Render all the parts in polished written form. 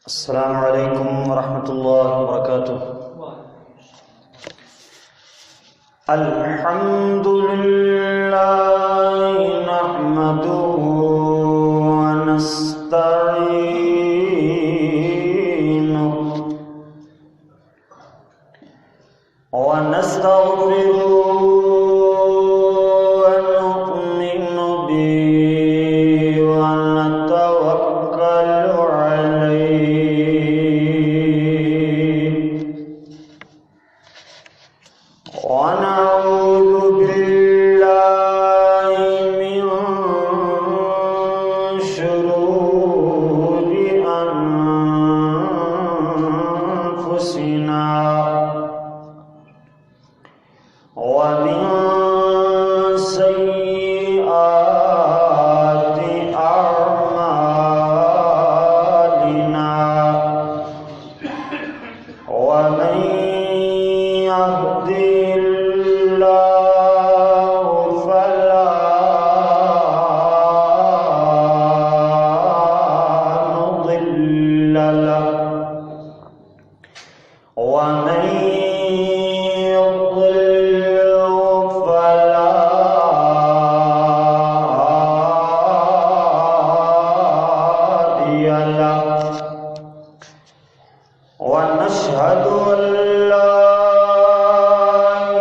السلام عليكم ورحمة الله وبركاته. الحمد لله نحمده ونستعينه ونستغفره ونؤمن به ونتوكل عليه ونعوذ بالله من شرور أنفسنا ومن سيئات أعمالنا ومن يهده الله فلا مضل له ومن يضلل فلا هادي له ونشهد أن لا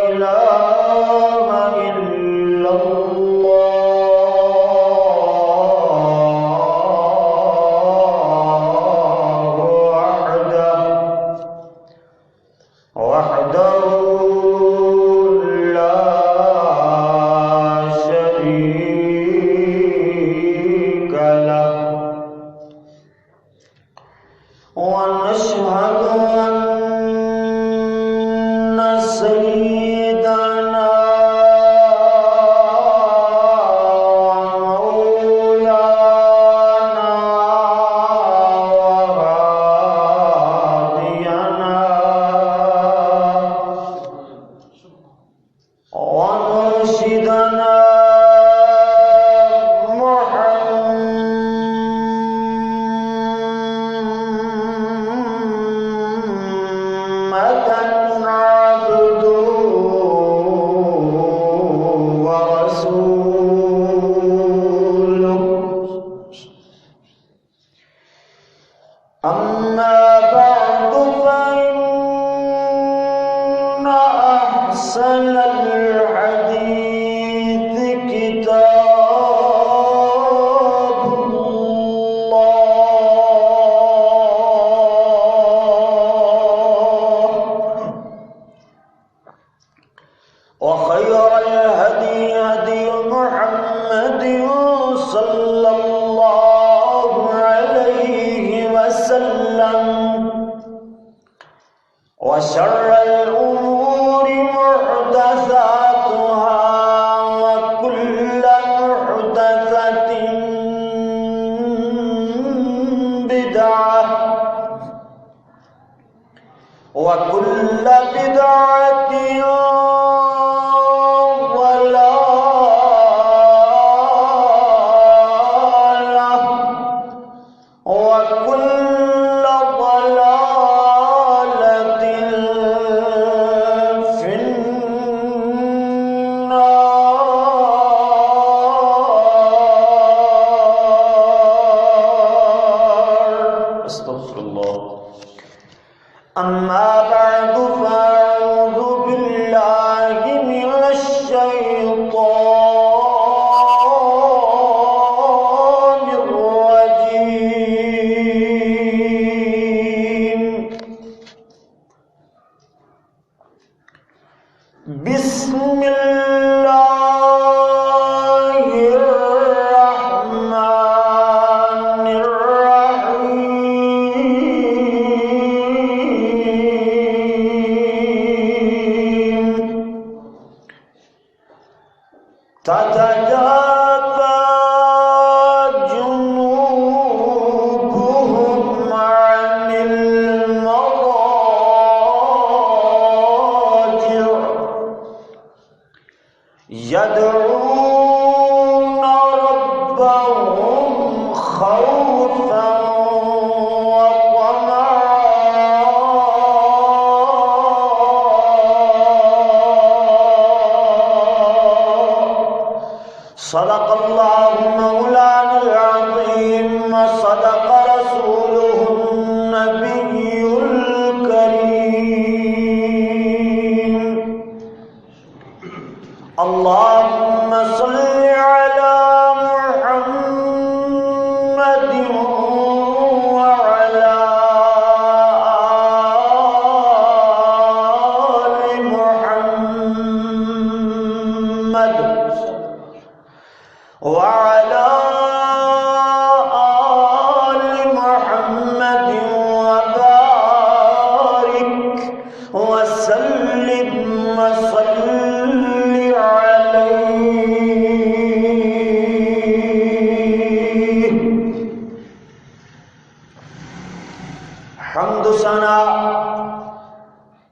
إله إلا الله وحده لا شريك له ونشهد أن سيدنا ومولانا وهادينا ونرشدنا محمدا عبده ورسوله أما بعد فإن أحسن الحديث كتاب الله وخير الهدي هدي محمد صلى الله عليه وسلم وشر الأمور محدثاتها وكل محدثة بدعة وكل بدعة ضلالة وكل ضلالة في النار. أستغفر الله. أما بعد فأعوذ بالله من الشيطان الرجيم. بسم الله الرحمن الرحيم. تتجافى جنوبهم عن المضاجع يدعون ربهم خوفا وطمعا صدق اللہ مولانا العظیم وصدق رسولہ النبی الکریم اللہم صل علی محمد وعلی آل محمد وعلى آل محمد وبارك وسلم وصل عليه. حمد و ثنا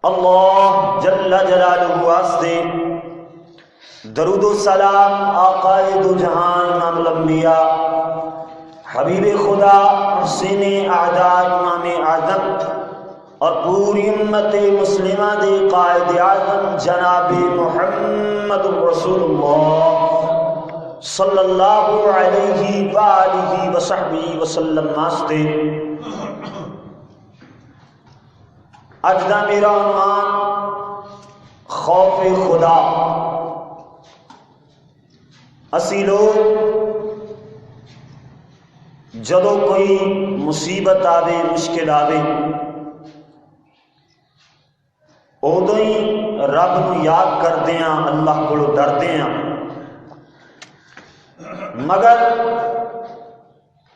اللہ جل جلالہ واسطے، درود و سلام آقائے دو جہان امام الانبیاء حبیب خدا حسین اعداد امام اعظم اور پوری امت مسلمہ دے قائد اعظم جناب محمد رسول اللہ صلی اللہ علیہ وآلہ وصحبہ وسلم واسطے اج دا میرا عنوان خوف خدا. اسی لوگ جدو کوئی مصیبت آوے مشکل آوے ادو ہی رب نو یاد کردے ہیں، اللہ کو ڈردے ہیں، مگر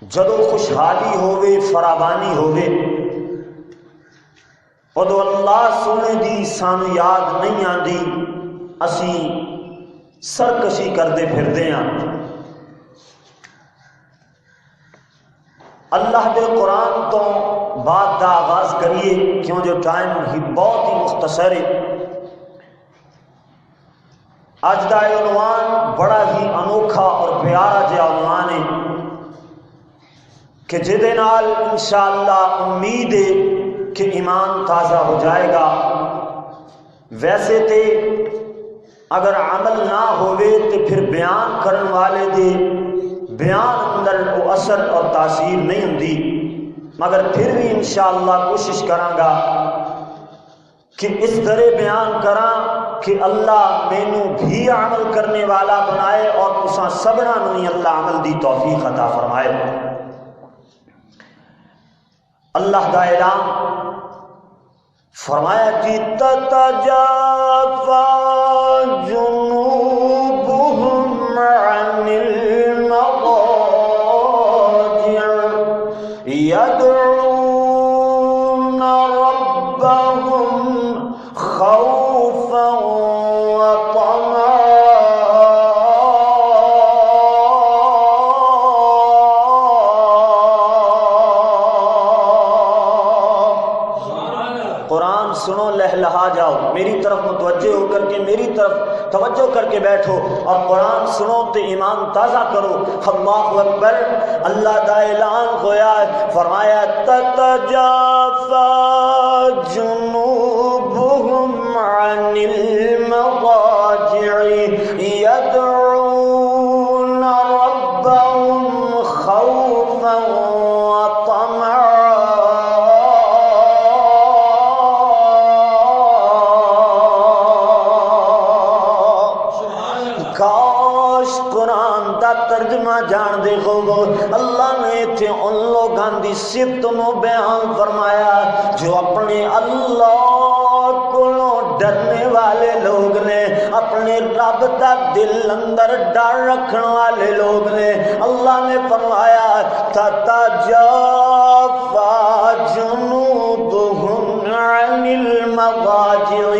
جدو خوشحالی ہووے فراوانی ہووے ادو اللہ سونے دی سانو یاد نہیں آندی، اسی سرکشی کردے پھردے ہیں. اللہ دے قرآن تو بات دا آغاز کریے کیوں جو ٹائم ہی بہت ہی مختصر ہے. اج دا عنوان بڑا ہی انوکھا اور پیارا جہا عنوان ہے کہ جدے نال انشاءاللہ امید ہے کہ ایمان تازہ ہو جائے گا. ویسے تے اگر عمل نہ ہوئے تو پھر بیان کرن والے دے بیان اندر کو اثر اور تاثیر نہیں ہوندی، مگر پھر بھی انشاءاللہ کوشش کرانگا کہ اس طرح بیان کراں کہ اللہ مینو بھی عمل کرنے والا بنائے اور تساں سبنا نو ہی اللہ عمل دی توفیق عطا فرمائے. اللہ دا اعلان فرمایا کہ تتجافى جنوبهم عن المضاجع يدعون ربهم خوفا وطمعا. قرآن سنو لہلہا جاؤ، میری طرف متوجہ ہو کر کے میری طرف توجہ کر کے بیٹھو اور قرآن سنو تے ایمان تازہ کرو. اللہ اکبر. اللہ دا اعلان ہویا ہے، فرمایا تتجافى جنوبهم عن المضاجع يدعون ربهم خوفا وطمعا. کاش قرآن دا ترجمہ جان دے ہو. اللہ نے تھے ان لوگاں دی صفت نو بیان فرمایا جو اپنے اللہ کو ڈرنے والے لوگ نے، اپنے رب دا دل اندر ڈر رکھنے والے لوگ نے. اللہ نے فرمایا تتجافى جنوبهم عن المضاجع،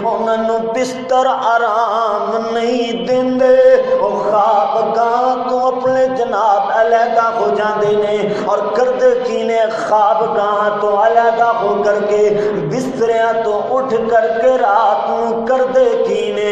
انہوں بستر آرام نہیں دیندے، وہ خواب گاہ تو اپنے جناب علیحدہ ہو جاندے نے اور کردے کی نے خواب گاہ تو علیحدہ ہو کر کے بستریاں تو اٹھ کر کے رات نو کردے کی نے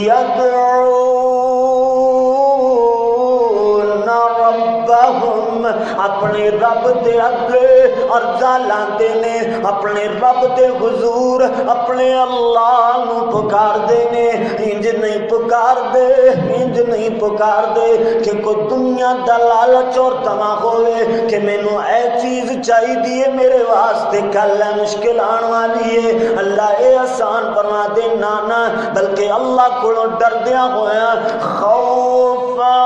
یدعون ربهم اپنے رب دے اگے عرضاں لاندے نے، اپنے رب دے حضور اپنے اللہ نو پکار دے نے۔ انج نہیں پکار دے، انج نہیں پکار دے کہ کوئی دنیا دا لالچ اور تما ہوئے کہ مینوں اے چیز چاہی دیے میرے واسطے کل ہے مشکل آن والی ہے، اللہ اے آسان فرما دے۔ نانا بلکہ اللہ کو ڈردیا ہویا خوفا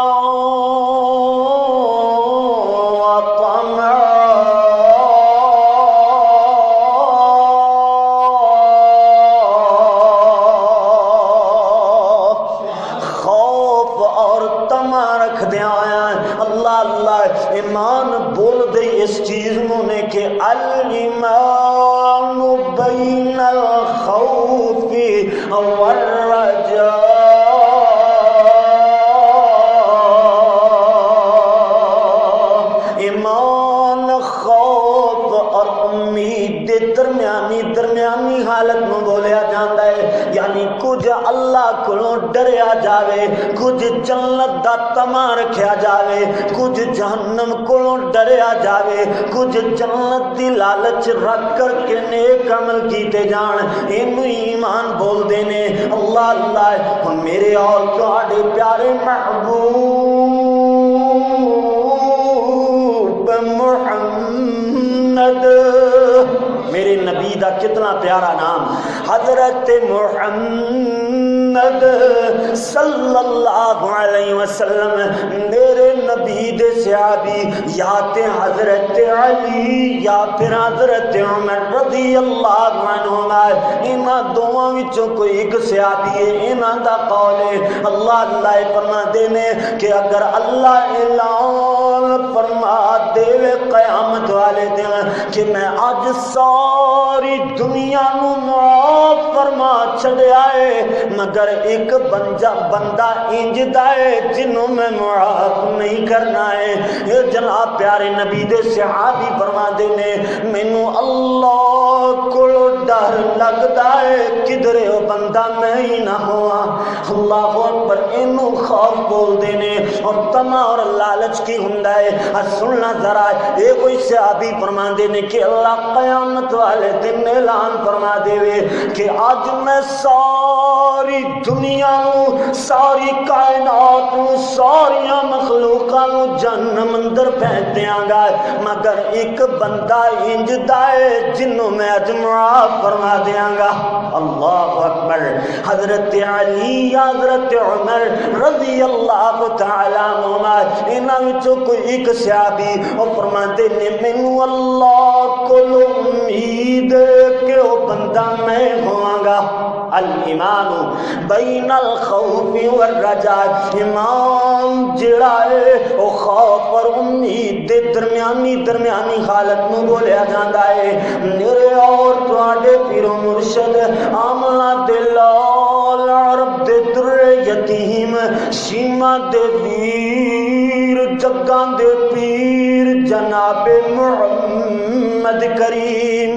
ایمان بول دے اس چیز نے کہ الایمان بین الخوف والرجاء، ایمان خوف اور امید درمیانی حالت میں بولیا جاتا ہے، یعنی کچھ اللہ کو ڈریا جاوے، کچھ جنت دا تما رکھیا جاوے، کچھ جہنم کو ڈریا جاوے، کچھ جنت دی لالچ رکھ کر کے نیک عمل کیتے جان، اینو ایمان بول دینے۔ اللہ اللہ میرے اور تہاڈے پیارے محبوب محمد، میرے نبی دا کتنا پیارا نام حضرت محمد صلی اللہ علیہ وسلم، میرے نبی دے صحابی یا تے حضرت علی یا پھر حضرت عمر رضی اللہ عنہما، انہاں دوواں وچوں کوئی ایک صحابی ہے، انہاں دا قول ہے اللہ اللہ فرما دینے کہ اگر اللہ اعلان فرما دے قیامت والے دن کہ میں آج ساری دنیا نو معاف فرما چھڑیا ہے مگر ایک بندہ انج دا ہے جنوں میں معاف نہیں کرنا ہے، یہ جناب پیارے نبی دے صحابی فرما دینے مینوں اللہ کو ڈر لگدا ہے کدھرے وہ بندہ میں ہی نہ ہوا۔ اللہ اکبر، اینو خوف بول دینے اور تما اور لالچ کی ہوندا ہے۔ سننا ذرا، اے کوئی صحابی فرما دینے کہ اللہ قیامت والے دن اعلان فرما دے کہ آج میں ساری دنیا نو، ساری کائنات نو، ساری مخلوقاں نو جہنم اندر پھینک دیاں گا مگر ایک بندہ انج دا ہے جنوں میں اج معاف فرما دیاں گا۔ اللہ اکبر، حضرت علی یا حضرت عمر رضی اللہ تعالی عنہما، انہاں وچوں کوئی ایک صحابی اور فرماتے نے مینوں اللہ کو امید کہ وہ بندہ میں ہوں گا۔ الایمان بین الخوف والرجاء، ایمان جڑا ہے وہ خوف اور امید دے درمیانی حالت میں بولیا جاتا ہے۔ میرے اور تواڈے پیر و مرشد آملہ دے لال عرب دے در یتیم شیما دے ویر جگاں دے پیر جناب محمد کریم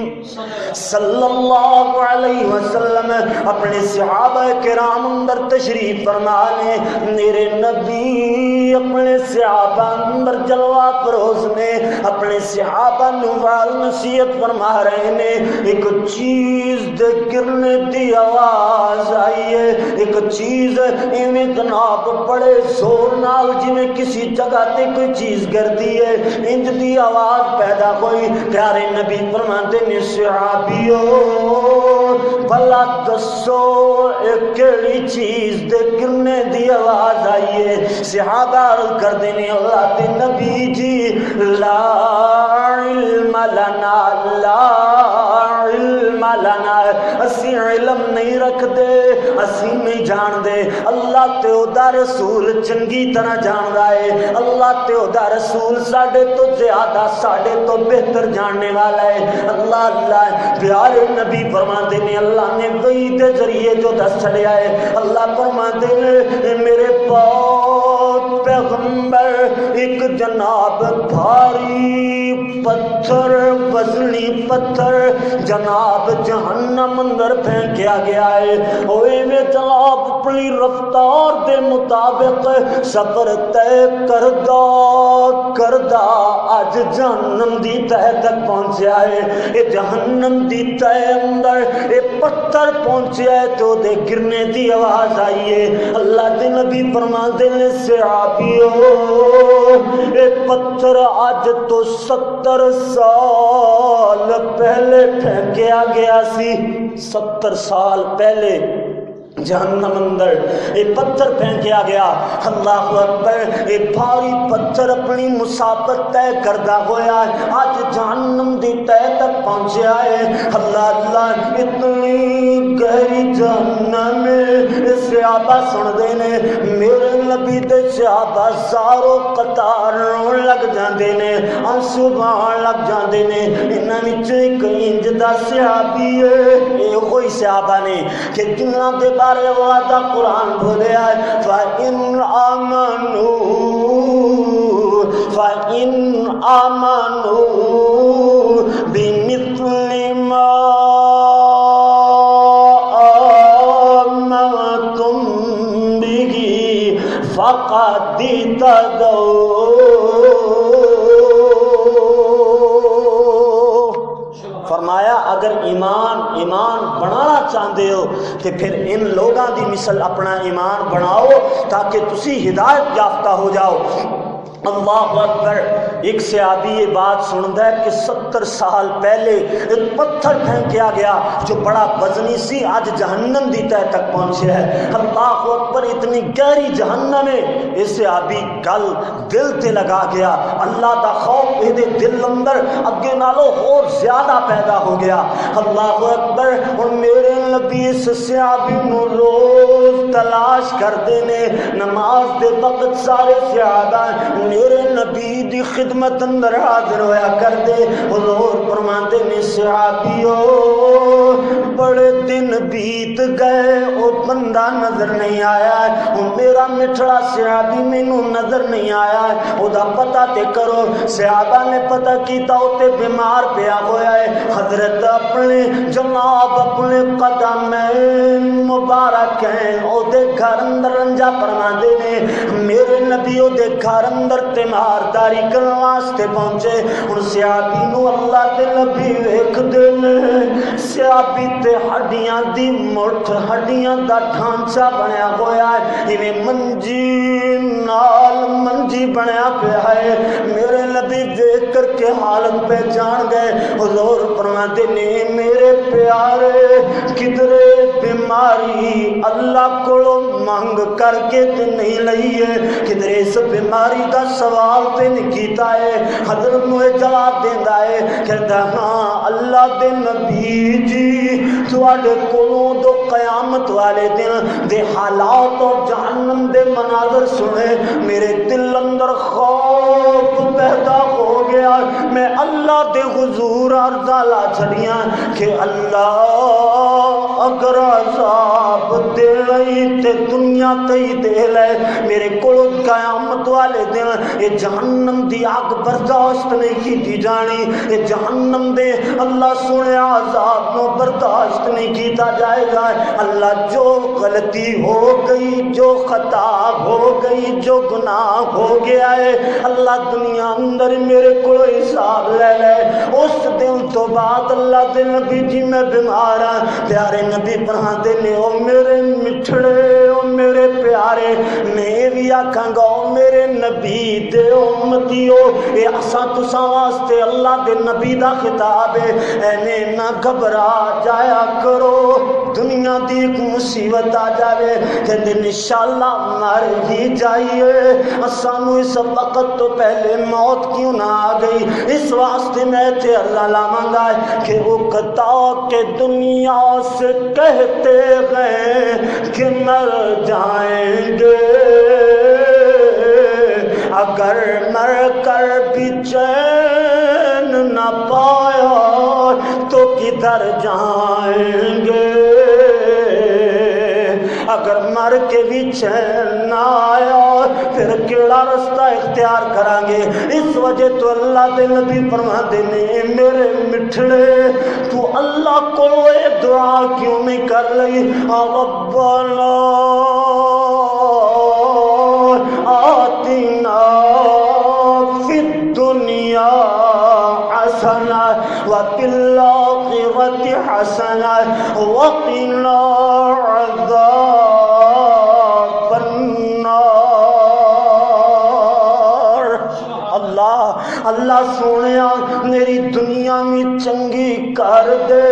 صلی اللہ علیہ وسلم اپنے صحابہ کرام اندر تشریف فرما نے، میرے نبی اپنے صحابہ اندر جلوہ فروز نے، اپنے صحابہ نوال نصیحت فرما رہے نے۔ ایک چیز دے گرنے دی آواز آئی ہے، ایک چیز ایویں جناب بڑے زور نال جویں کسی جگہ تے کوئی چیز گردی ہے انج دی آواز پیدا ہوئی۔ پیارے نبی فرماتے نے صحابیو بھلا دسو ایک کیڑی چیز دے گرنے دی آواز آئی ہے؟ صحابہ عرض کر دینے اللہ دے نبی جی لا علم لنا، لا علم لنا، اسی علم نہیں رکھ دے، اسی نہیں جان دے۔ اللہ تے او دا رسول چنگی طرح جان رہا ہے، اللہ تے او دا رسول ساڑھے تو زیادہ ساڑھے تو بہتر جاننے والا ہے۔ اللہ اللہ پیارے نبی فرماتے ہیں اللہ نے وحی دے ذریعے جو دس چھڑیا ہے، اللہ فرماتے ہیں میرے پاک پیغمبر اندر ایک جناب بھاری پتھر وزنی پتھر جناب جہنم اندر پھینکیا گیا ہے. ہوئے میں جناب اپنی رفتار دے مطابق سفر طے کردہ اج جہنم دی تہ تک پہنچیا ہے. یہ جہنم دی تہ اندر یہ پتھر پہنچیا ہے تو دے گرنے دی آواز آئی ہے. اللہ دے نبی فرماندے نے صحابیو یہ پتھر اج تو 70 سال پہلے پھینکیا گیا سی. 70 سال پہلے جہنم اندر یہ پتھر پھینکیا گیا. اللہ اکبر. یہ بھاری پتھر اپنی مسافت طے کردہ ہویا ہے آج جہنم دی تہ تک پہنچیا ہے. اللہ اللہ اتنی گہری جہنم میں صحابہ سن دے نے میرے نبی دے صحابہ زارو قطار رون لگ جاندے نے آنسو بہان لگ جاندے نے. انہاں وچ ایک انج دا صحابی ہے یہ کوئی صحابہ نے کہ جنہاں دے بارے وعدہ قرآن بولیا ہے فَإِنْ آمَنُوا بِمِثْلِ مَا آمَنْتُمْ بِهِ فَقَدِ اهْتَدَوْا. فرمایا اگر ایمان بنانا چاہتے ہو تو پھر ان لوگاں دی مثل اپنا ایمان بناؤ تاکہ تسی ہدایت یافتہ ہو جاؤ. اللہ اکبر. ایک صحابی یہ بات سنتا ہے کہ 70 سال پہلے ایک پتھر پھینکیا گیا جو بڑا وزنی سی آج جہنم دی تہ تک پہنچے ہے. اللہ اکبر. اتنی گہری جہنم ہے اس صحابی گل دل تے لگا گیا. اللہ دا خوف یہ دل اندر اگے نالو اور زیادہ پیدا ہو گیا. اللہ اکبر. اور میرے نبی اس صحابی نو روز تلاش کرتے نے نماز دے وقت سارے صحابہ میرے نبی دی خدمت اندر حاضر ہویا کر دے. حضور فرماندے نے صحابیو بڑے دن بیت گئے او بندہ نظر نہیں آیا ہے. او میرا مٹھڑا صحابی مینوں نظر نہیں آیا ہے. او دا پتہ تے کرو. صحابہ نے پتہ کیتا او تے بیمار پیا ہویا ہے. حضرت اپنے جناب اپنے قدمین مبارکین او دے گھر اندر رنجا فرماندے نے میرے نبی او دے گھر اندر تیمارداری کرن واسطے پہنچے. ہن صحابی نو اللہ دے نبی ویکھ دے نے صحابی تے ہڈیاں دی مٹھ ہڈیاں دا ڈھانچہ بنیا ہویا ہے ایویں منجی نال منجی بنیا پیا ہے. میرے نبی دیکھ کر کے حالت پہ جان گئے. حضور فرماتے نے میرے پیارے کدرے بیماری اللہ کو مانگ کر کے تے نہیں لئیے کدرے اس بیماری دا سوال تے نہیں کیتا ہے. حضرت نو جواب دیندا ہے کہتا ہاں اللہ دے نبی جی تواڈے کولوں دو قیامت والے دن دے حالات اور جہنم دے مناظر سنے میرے دل اندر خوف پیدا ہو گیا. میں اللہ دے حضور عرضہ لا چھڑیاں کہ اللہ اگر عذاب دے لئی تے دنیا تے ہی دے لے میرے کولوں قیامت والے دن یہ جہنم دی آگ برداشت نہیں کی جانی. یہ جہنم دے اللہ سنے عذاب نو برداشت نہیں کیتا جائے گا. اللہ جو غلطی ہو گئی جو خطا ہو گئی جو گناہ ہو گیا ہے اللہ دنیا اندر میرے کو حساب لے لے. اس دن تو بعد اللہ دے نبی جی میں بیمار ہاں. پیارے نبی فرماندے نے او میرے مٹھڑے او میرے پیارے میں بھی آکھاں گا او میرے نبی دے امتیو اے اساں تساں واسطے اللہ دے نبی دا خطاب ہے. اینے نہ گھبرا جایا کرو دنیا دی ایک مصیبت آ جاوے کہ دن انشاءاللہ مر ہی جائیے. اسانو اس وقت تو پہلے موت کیوں نہ آ گئی اس واسطے میں تے اللہ لاواں گا کہ وہ قطع کے دنیا سے کہتے گئے کہ مر جائیں گے اگر مر کر بھی چین نہ پایا تو کدھر جائیں گے. اگر مر کے بھی چین نہ آیا پھر کیڑا رستہ اختیار کریں گے. اس وجہ تو اللہ دے نبی فرماتے نے میرے مٹھڑے تو اللہ کو ایک دعا کیوں نہیں کر لئی؟ ربنا آتنا فی الدنیا حسنہ وفی الآخرۃ حسنہ وقنا عذاب النار. اللہ سونیا میری دنیا میں چنگی کر دے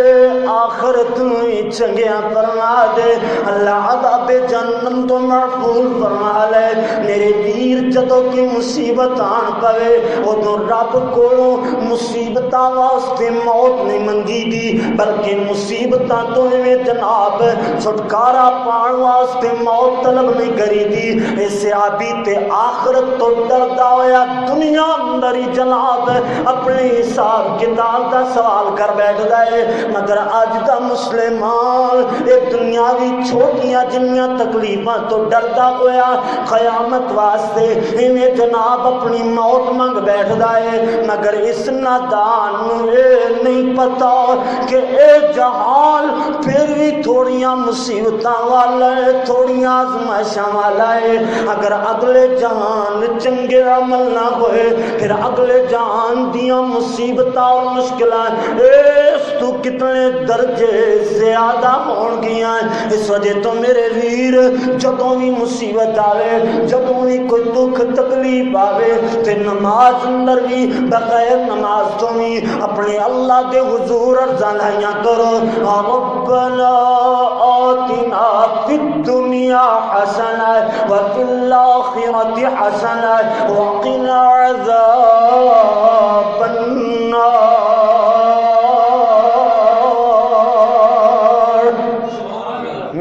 آخرت میں چنگیاں فرما دے. اللہ عذاب جہنم تو محفوظ فرما لے. میرے ویر جدوں کی مصیبت آن پوے ادوں رب کولوں مصیبتاں واسطے موت نہیں منگی دی بلکہ مصیبتاں تو جناب چھٹکارا پان واسطے موت طلب نہیں کری دی. اس صحابی تے آخرت تو ڈردا ہویا دنیا اندر ہی جناب اپنے حساب کتاب دا سوال کر بیٹھدا ہے. مگر اج دا مسلمان یہ دنیاوی چھوٹیاں جنیاں تکلیفاں تو ڈردا ہویا قیامت واسطے انہیں جناب اپنی موت منگ بیٹھدا ہے. مگر اس نادان نوں اے نہیں پتا کہ اے جہان پھر بھی تھوڑیاں مصیبتاں والا ہے تھوڑیاں آزمائشاں والا ہے. اگر اگلے جہان چنگے عمل نہ ہوئے پھر اگلے جہان دیاں مصیبتاں اور مشکلاں اس تو کتنے درجے زیادہ ہون گیاں. اس وجہ تو میرے ویر جدوں بھی مصیبت آوے جدوں بھی کوئی دکھ تکلیف آوے تے نماز اندر بھی بغیر نماز تو بھی اپنے اللہ دے حضور عرضاں لائیاں کرو. ربنا آتنا فی الدنیا حسنہ وفی الآخرۃ حسنہ وقنا عذاب النار.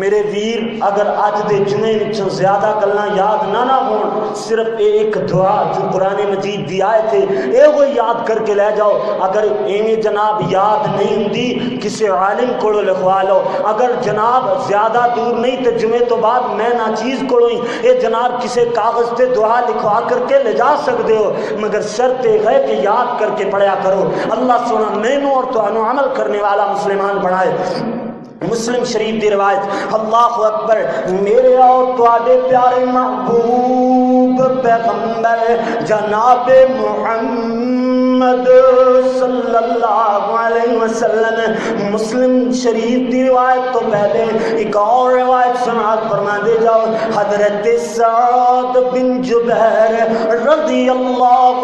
میرے ویر اگر آج دے جمعے وچوں زیادہ گلاں یاد نہ ہون صرف ایک دعا جو قرآن مجید دی آیت ہے اے وہ یاد کر کے لے جاؤ. اگر ایویں جناب یاد نہیں ہوندی کسی عالم کو لکھوا لو. اگر جناب زیادہ دور نہیں تے جمعے تو بعد میں نا چیز کو ہی اے جناب کسی کاغذ تے دعا لکھوا کر کے لے جا سکتے ہو. مگر شرط یہ ہے کہ یاد کر کے پڑھیا کرو. اللہ سونا مینوں اور تانوں عمل کرنے والا مسلمان بنائے. مسلم شریف دی روایت اللہ اکبر میرے اور تواڈے پیارے محبوب پیغمبر جناب محمد صلی اللہ علیہ وسلم مسلم شریف دی روایت تو پہلے ایک اور روایت سماعت فرما دے جاؤ. حضرت سعد بن جبیر رضی اللہ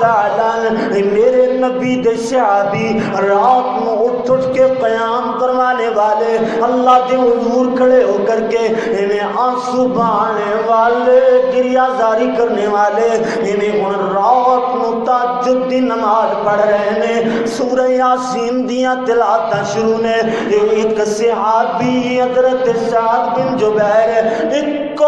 تعالی میرے نبی دے صحابی رات میں اٹھ کے قیام فرمانے والے اللہ دے حضور کھڑے ہو کر کے انہیں آنسو بہانے والے گریہ زاری کرنے والے انہیں ان رات نو تہجد دی نماز پڑھ رہے ہیں. سورہ یاسین دیاں تلاوتاں شروع نے. ایک صحابی حضرت سعد بن جبیر ایک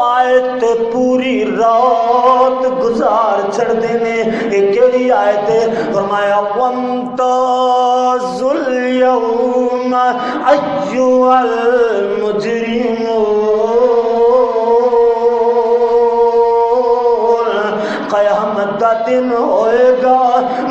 آیت پوری رات گزار چھڑ دینے. ایک کیڑی آیت ہے؟ فرمایا وَامْتَازُوا الْيَوْمَ أَيُّهَا الْمُجْرِمُونَ. قیامت کا دن ہوئے گا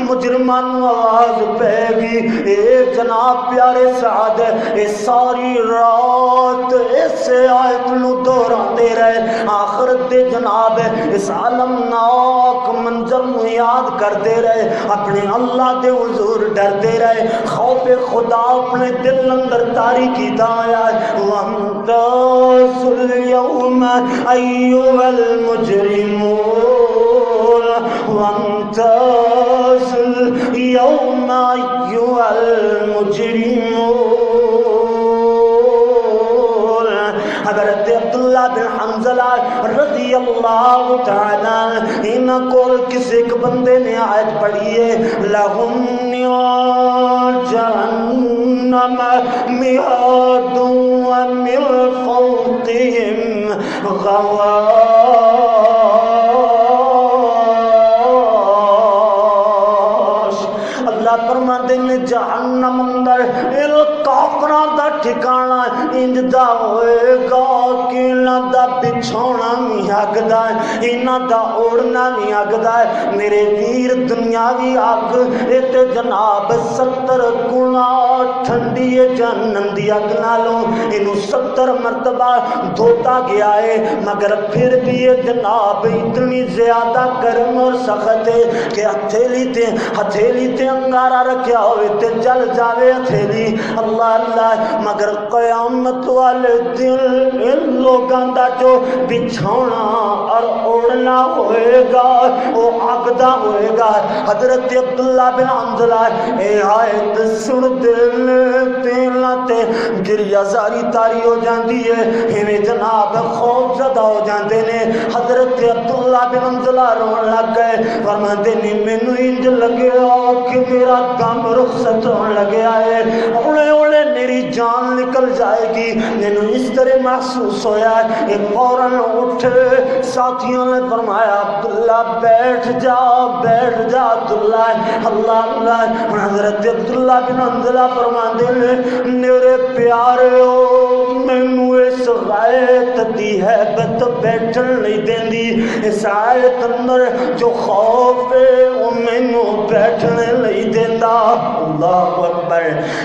مجرمان آواز پہ گی اے جناب پیارے سعد اے ساری رات ایسے آیت نو دہراتے رہے آخرت دے جناب اس عالمناک منظر نو یاد کرتے رہے اپنے اللہ دے حضور ڈرتے رہے. خوف خدا اپنے دل اندر تاری کیتا آیا وَامْتَازُوا الْيَوْمَ أَيُّهَا الْمُجْرِمُونَ وَامْتَازُوا الْيَوْمَ أَيُّهَا الْمُجْرِمُونَ. حضرت عبداللہ بن حنظلہ رضی اللہ تعالی ان کو کسی ایک بندے نے آیت پڑھی ہے لَهُمْ نِعَالْ جَهَنَّمَ مِهَادٌ وَمِنْ فَوْقِهِمْ غَوَاشٍ. اللہ اللہ فرماندے نے جہنم اندر ان کافراں دا ٹھکانہ انج دا ہوئے گا کہ انہاں دا بچھونا بھی اگدا ہے، انہاں دا اوڑنا بھی اگدا ہے۔ میرے ویر دنیاوی اگ تے جناب 70 گنا ٹھنڈی ہے جہنم دی اگ نالوں، اینو 70 مرتبہ دھوتا گیا ہے، مگر پھر بھی یہ جناب اتنی زیادہ گرم اور سخت ہے کہ ہتھیلی تے انگارہ رکھیا ہوئے تے جل جاوے ہتھیلی۔ اللہ اللہ، مگر قیامت والے دن ان لوگاں دا جو بچھونا اور اوڑنا ہوئے گا وہ آگ دا ہوئے گا۔ حضرت عبداللہ بن حنظلہ اے آیت سن دل تیلہ تے گریہ زاری تاری ہو جاندی ہے، ہمیں جناب خوف زدہ ہو جاندے نے۔ حضرت عبداللہ بن حنظلہ رون لگ گئے، فرماندے نے مینوں انج لگے کہ میرا دم رخصت ہون لگے آئے، اوڑے اوڑے میری جان نکل جائے گی، مینوں اس طرح محسوس ہویا ہے۔ ایک فوراً اٹھے، ساتھیوں نے فرمایا عبداللہ بیٹھ جا عبداللہ۔ اللہ اللہ، حضرت عبداللہ بن حنظلہ فرماندے نے میرے پیارے مینوں اس غیت دی حیبت بیٹھن نہیں دیندی، اس آیت اندر جو خوف ہے وہ مینوں بیٹھنے نہیں دیندا۔ اللہ اکبر،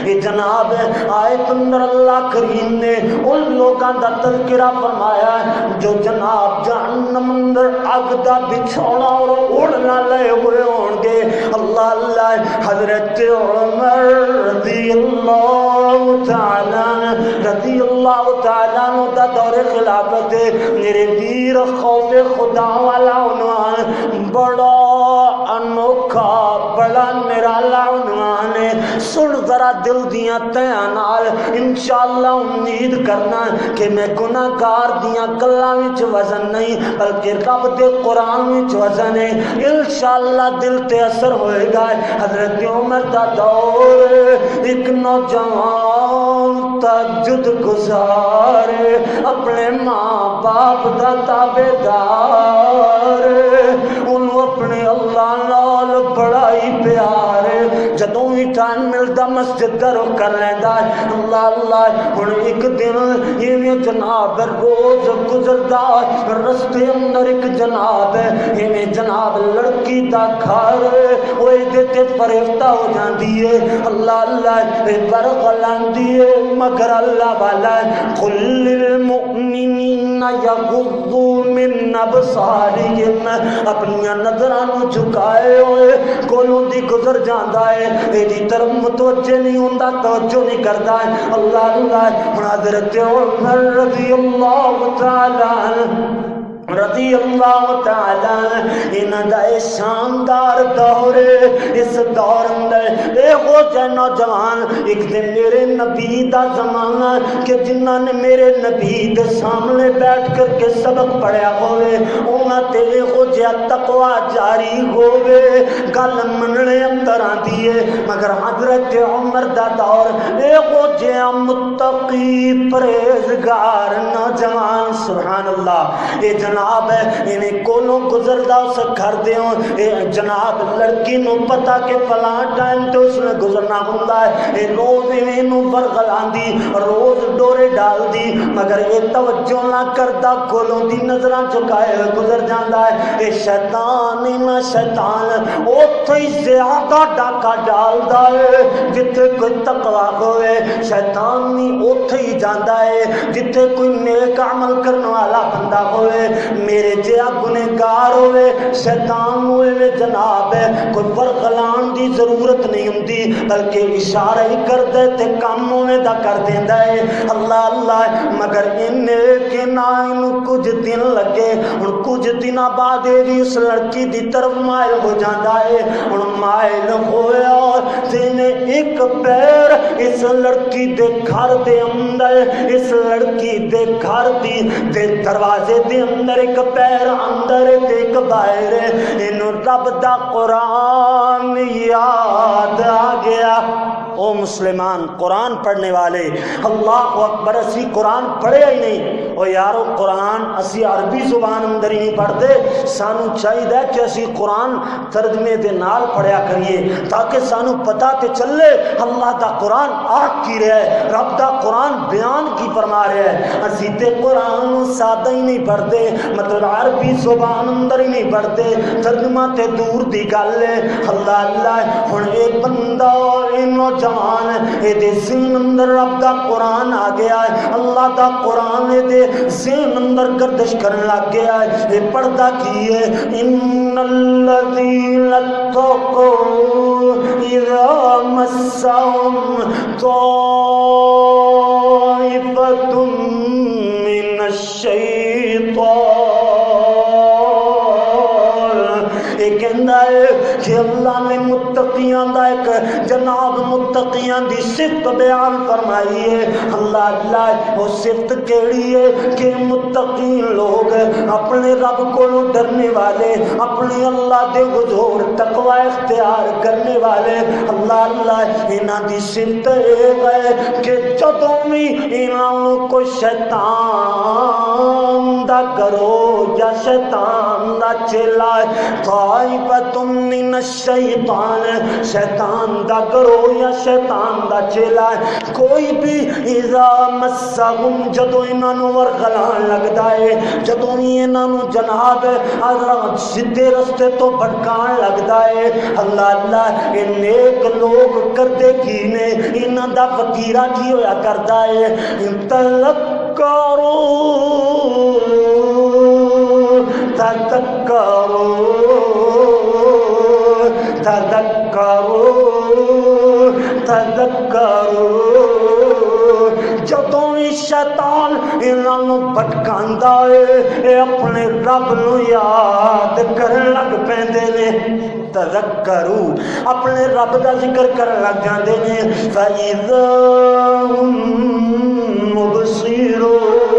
یہ جناب آیت اندر اللہ کریم نے ان لوگاں دا تذکرہ فرمایا جو جناب جہنم اندر اگ دا بچھونا اور اوڑنا لے ہوئے ہون گے۔ اللہ اللہ، حضرت عمر رضی اللہ تعالیٰ عنہ دا دور خلافت ہے۔ میرے ویر خوف خدا والا عنوان بڑا انوکھا بڑا نرالا عنوان ہے۔ سن ذرا دل دیاں تیاں نال، انشاءاللہ امید کرنا کہ میں گناہگار دیاں گلاں وچ وزن نہیں بلکہ رب دے قرآن وچ وزن ہے، انشاءاللہ دل تے اثر ہوئے گا۔ حضرت عمر دا دور، ایک نوجوان تہجد گزار، اپنے ماں باپ دا تابع دار، انہوں اپنے اللہ نال بڑا ہی پیار، جدوں ہی ٹائم ملدا مسجد دا رخ کر لیندا ہے۔ اللہ اللہ، ہن ایک دن یہ جناب روز گزردا، رستے اندر ایک جناب ہے جناب لڑکی دا گھر وہ تے فریفتہ ہو جاندی ہے۔ اللہ اللہ، برق لاندی ہے مگر اللہ والا قل للمؤمنین یغضوا من ابصارہم، اپنی نظرانوں جھکائے ہوئے کولوں دی گزر جاندا ہے، ایدی طرف متوجہ نہیں ہوندا، توجہ نہیں کردا ہے۔ اللہ اللہ، حضرت عمر رضی اللہ تعالی رضی اللہ تعالیٰ انہاں دا شاندار دور، اس دور اندر اے ہو جائے نوجوان ایک دن میرے نبی دا زمانہ کہ جنہاں نے میرے نبی دے سامنے بیٹھ کر کے سبق پڑھیا ہوئے، انہاں تے ہو جائے تقوی جاری ہوئے، گل مننے اندر آندی ہے۔ مگر حضرت عمر دا دور اے ہو جائے متقی پرہیزگار نوجوان، سبحان اللہ، اے جناب انہیں کولوں گزردا اس گھر دیوں، جناب لڑکی نو پتا کہ فلاں ٹائم تے اس نے گزرنا ہوندا ہے، روز اینوں ورغل آندی، روز ڈورے ڈال دی، مگر یہ توجہ نہ کردا، کولوں دی نظراں چکائے گزر جاندا ہے۔ اے شیطان نہ شیطان اوتھے ہی زیادہ ڈاکا ڈالدا ہے جتھے کوئی تقوی ہوئے، شیطان نہیں اوتھے ہی جاندا ہے جتھے کوئی نیک عمل کرنے والا بندہ ہوئے۔ میرے جیا گنہگار ہوئے، شیطان ہوئے جناب کوئی ورغلان دی ضرورت نہیں ہوندی بلکہ اشارہ ہی کر دے تے کام ہوئے دا کر دیندا ہے۔ اللہ اللہ، مگر انہیں کہ نہ انہوں کچھ دن لگے، ان کچھ دن بعد بھی اس لڑکی دی طرف مائل ہو جاندہ ہے، ان مائل ہویا تینے ایک پیر اس لڑکی دے گھر دے اندر، اس لڑکی دے گھر دے دروازے دے اندر ایک پیر اندر تے ایک باہر، انہوں رب دا قرآن یاد آ گیا۔ او مسلمان قرآن پڑھنے والے، اللہ اکبر، اسی قرآن پڑھے ہی نہیں، اور یارو قرآن اسی عربی زبان اندر ہی نہیں پڑھتے، سانو چاہیے کہ اسی قرآن ترجمے دے نال پڑھیا کریے تاکہ سانو پتہ تے چلے اللہ دا قرآن آکھ کی رہا ہے، رب دا قرآن بیان کی فرما رہا ہے۔ اسی تے قرآن سادہ ہی نہیں پڑھتے، مطلب عربی زبان اندر ہی نہیں پڑھتے، ترجمہ تے دور دی گل ہے۔ اللہ اللہ ہن اے بندہ اے نوجوان اے دے ذہن اندر رب دا قرآن آ گیا ہے، اللہ دا قرآن اے دے ذہن اندر گردش کرن لگ گیا ہے۔ اے پڑھدا کی ہے ان الذین اتقوا اذا مسهم طائفۃ من الشیطان، یہ کہندا ہے کہ اللہ نے متقیاں دا ایک جناب متقیاں دی صفت بیان فرمائی ہے۔ اللہ اللہ وہ صفت کیڑی ہے کہ متقی لوگ اپنے رب کو ڈرنے والے، اپنے اللہ دے حضور تقوی اختیار کرنے والے، اللہ اللہ انہاں دی صفت ہے کہ جدوں بھی انہاں کو شیطان دا گروہ یا شیطان دا چیلا طائفۃ من الشیطان، شیطان دا گروہ یا شیطان دا چیلا کوئی بھی اذا مسہم جدوں انہاں نوں ورغلان لگدا ہے، جدوں انہاں نوں جناب سیدھے رستے تو بھٹکان لگدا ہے، اللہ اللہ یہ نیک لوگ کردے کی نے، انہاں دا فقیرہ کی ہویا کردا ہے تذکروا جدوں شیطان انہاں نوں بھٹکاندا ہے اے اپنے رب نوں یاد کرن لگ پیندے نے، تذکروا اپنے رب دا ذکر کرن لگ جاندے نے، فَإِذَا هُمْ مُبْصِرُونَ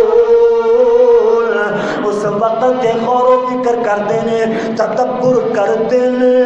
اس وقت دے غور و فکر کردے نے، تدبر کردے نے،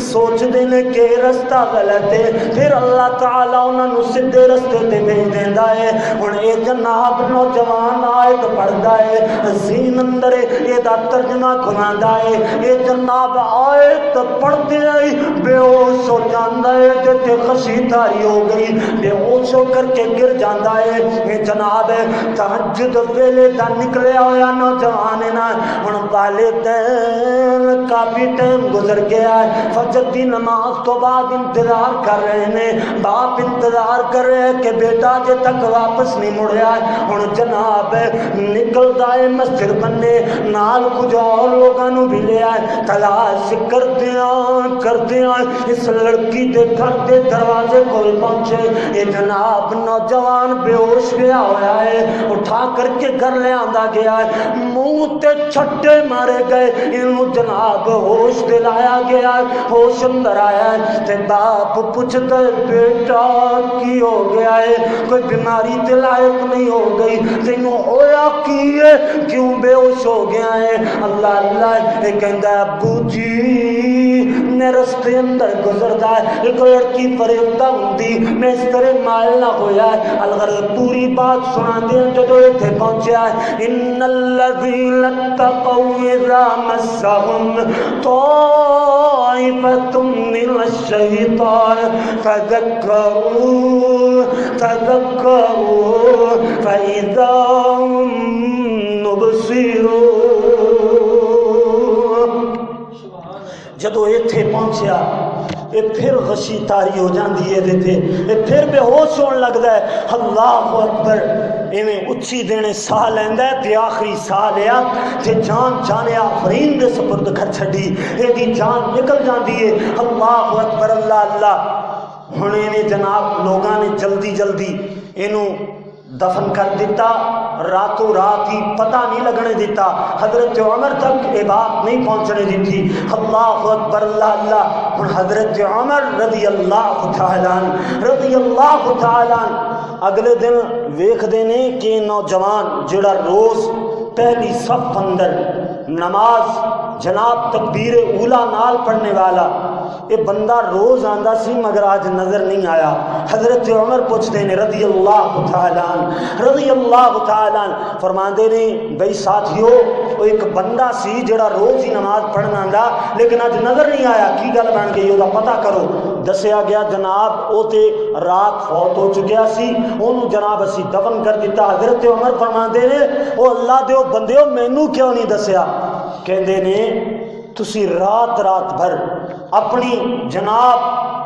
سوچ دے نے کہ رستہ غلط ہے، پھر اللہ تعالیٰ انہاں نوں سیدھے رستے تے بھیج دیندا ہے۔ ہن اے جناب نوجوان آیت پڑھدا ہے، ذہن اندر اے دا ترجمہ گھماندا ہے، اے جناب آیت پڑھدے ہی بے ہوش ہو جاندا ہے تے خشی تاری ہو گئی، بے ہوش ہو کر کے گر جاندا ہے۔ اے جناب تہجد ویلے دا نکلیا ہویا نوجوان ہے نا، ہن والدین کافی ٹائم گزر گیا ہے، فجر دی نماز تو بعد انتظار کر رہے ہیں، باپ انتظار کر رہے ہیں کہ بیٹا جے تک واپس نہیں مڑیا ہے۔ ہن جناب نکلدا ہے مسجد بننے، نال کچھ اور لوگاں نوں بھی لے آئے، تلاش کردیاں اس لڑکی دے گھر دے دروازے کول پہنچے، یہ جناب نوجوان بے ہوش گیا ہوا ہے، اٹھا کر کے گھر لے آندا گیا ہے، منہ تے چھٹے مارے گئے، انہوں جناب ہوش دلایا گیا، ہوش اندر آیا ہے، تے باپ پوچھتا ہے بیٹا کی ہو گیا ہے، کوئی بیماری تے لائق نہیں ہو گئی، تینوں ہویا کی ہے، کیوں بے ہوش ہو گیا ہے؟ اللہ اللہ یہ کہندا ہے ابو جی میں رستے اندر گزردا ہے، ایک لڑکی فریفتہ ہوندی، میں اس طرح مائل نہ ہویا ہے، الغرض پوری بات سنا دیں جدو ایتھے پہنچیا ہے، ان الذین اتقوا اذا مسهم طائفۃ من الشیطان تذکروا فاذا هم مبصرون۔ جدو ایتھے پہنچیا یہ پھر غشی تاری ہو جاندی ہے، یہ پھر بے ہوش ہون لگدا ہے، اللہ اکبر ایویں اچھی دینے ساہ لیندا ہے تے آخری ساہ لیا تے جان جانے آفرین دے سپرد کر چھڈی، اے دی جان نکل جاندی ہے، اللہ اکبر اللہ اللہ۔ ہن ایویں جناب لوگاں نے جلدی جلدی اینوں دفن کر دیتا، راتوں رات ہی پتہ نہیں لگنے دیتا، حضرت عمر تک یہ بات نہیں پہنچنے دیتی، اللہ اکبر اللہ اللہ۔ ہن حضرت عمر رضی اللہ تعالیٰ اگلے دن ویکھ دینے کہ نوجوان جڑا روز پہلی صف اندر نماز جناب تکبیر اولا نال پڑھنے والا، یہ بندہ روز آندا سی مگر آج نظر نہیں آیا۔ حضرت عمر پوچھتے ہیں رضی اللہ تعالیٰ عنہ، فرماندے نے بھئی ساتھیو وہ ایک بندہ سی جڑا روز ہی نماز پڑھنا آندا لیکن آج نظر نہیں آیا، کی گل بن گئی وہ پتہ کرو۔ دسیا گیا جناب او تے رات فوت ہو چکیا سی، انہوں جناب اسی دفن کر دیتا۔ حضرت عمر فرماندے نے او اللہ دیو بندیو مینوں کیوں نہیں دسیا؟ کہندے نے تسی رات بھر اپنی جناب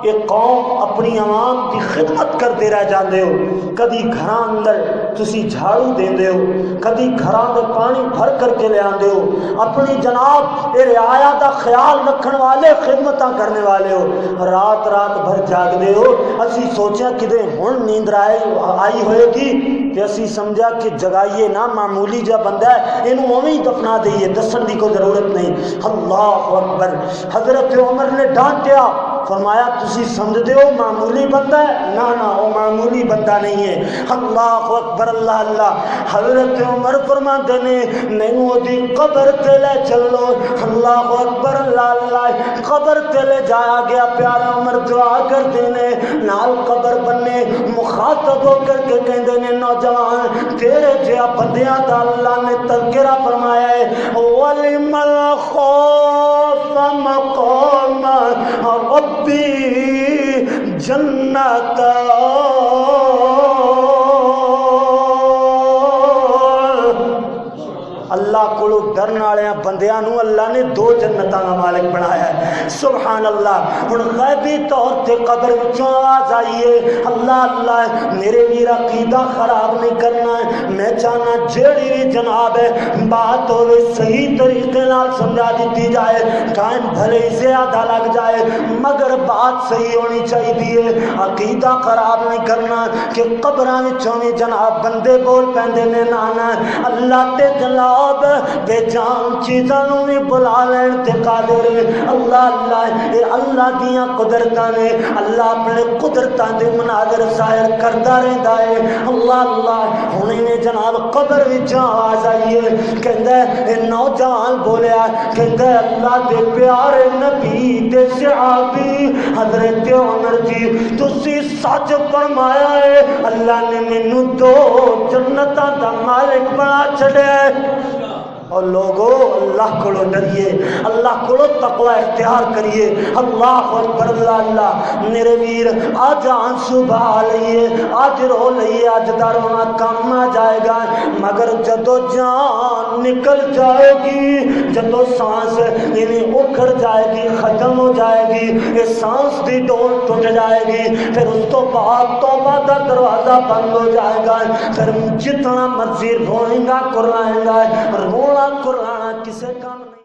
ایک قوم اپنی عوام کی خدمت کرتے رہ جاندے ہو، کدی گھراں اندر تسی جھاڑو دیندے ہو، کدی گھراں دے پانی بھر کر کے لے آندے ہو، اپنی جناب اے رعایا دا خیال رکھن والے خدمتاں کرنے والے ہو، رات بھر جاگدے ہو۔ اسی سوچیا کدے ہن نیند آئی ہوئے گی تے اسی سمجھا کہ جگائیے نہ، معمولی جا بندہ ہے اینوں اوویں ہی دفنا دئیے، دسن دی کوئی ضرورت نہیں۔ اللہ اکبر۔ حضرت عمر نے ڈانٹیا، فرمایا تسی سمجھتے ہو معمولی بندہ ہے؟ نہ وہ معمولی بندہ نہیں ہے۔ اللہ اکبر، اللہ اللہ۔ حضرت عمر فرماتے نے مینوں دی قبر تے لے چلو۔ اللہ اکبر، اللہ اللہ۔ قبر تے لے جایا گیا، پیارا عمر دعا کرتے نے، نال قبر بننے مخاطب ہو کر کے کہندے نے نوجوان تیرے جہا بندیاں دا اللہ نے تذکرہ فرمایا ہے، وَلِمَنْ خَافَ مَقَامَ ربی جنت۔ اللہ کو ڈرن والے بندیاں نو اللہ نے دو جنتاں دا مالک بنایا ہے، سبحان اللہ۔ ہن غیبی طور تے قبر وچوں آواز آئی ہے، اللہ اللہ میرے ویر عقیدہ خراب نہیں کرنا ہے، میں چاہنا جیڑی بھی جناب ہے بات ہوئے صحیح طریقے نال سمجھا دیتی جائے، ٹائم بھلے زیادہ لگ جائے مگر بات صحیح ہونی چاہیے، عقیدہ خراب نہیں کرنا کہ قبراں وچوں بھی جناب بندے بول پیندے نے، نانا اللہ تے جناب بے جان چیزاں بھی بلا لین تے قادر ہے۔ اللہ اللہ، اے اللہ دیاں قدرتاں نے، اللہ اپنے قدرتاں دے مناظر ظاہر کردا رہندا ہے۔ اللہ اللہ، ہن میں جناب قبر وچ آواز آئی ہے، کہندا ہے اے نوجوان بولیا، کہندا ہے اللہ دے پیارے نبی دے صحابی حضرت عمر جی تسی سچ فرمایا ہے، اللہ نے مینوں دو جنتاں دا مالک بنا چھڑیا ہے۔ اور لوگوں اللہ کو ڈریے، اللہ کو تقوی اختیار کریے۔ اللہ اکبر، اللہ اللہ۔ میرے ویر آج آنسو بہا لئیے، آج رو لئیے، آج دا رونا کم آ جائے گا، مگر جدو جان نکل جائے گی، جدو سانس انہیں اکھڑ جائے گی، ختم ہو جائے گی، یہ سانس دی ڈور ٹوٹ جائے گی، پھر اس تو بعد توبہ دا دروازہ بند ہو جائے گا، پھر جتنا مرضی روئیں گا قرآن گا، رونا قرآن کسے کام نہیں۔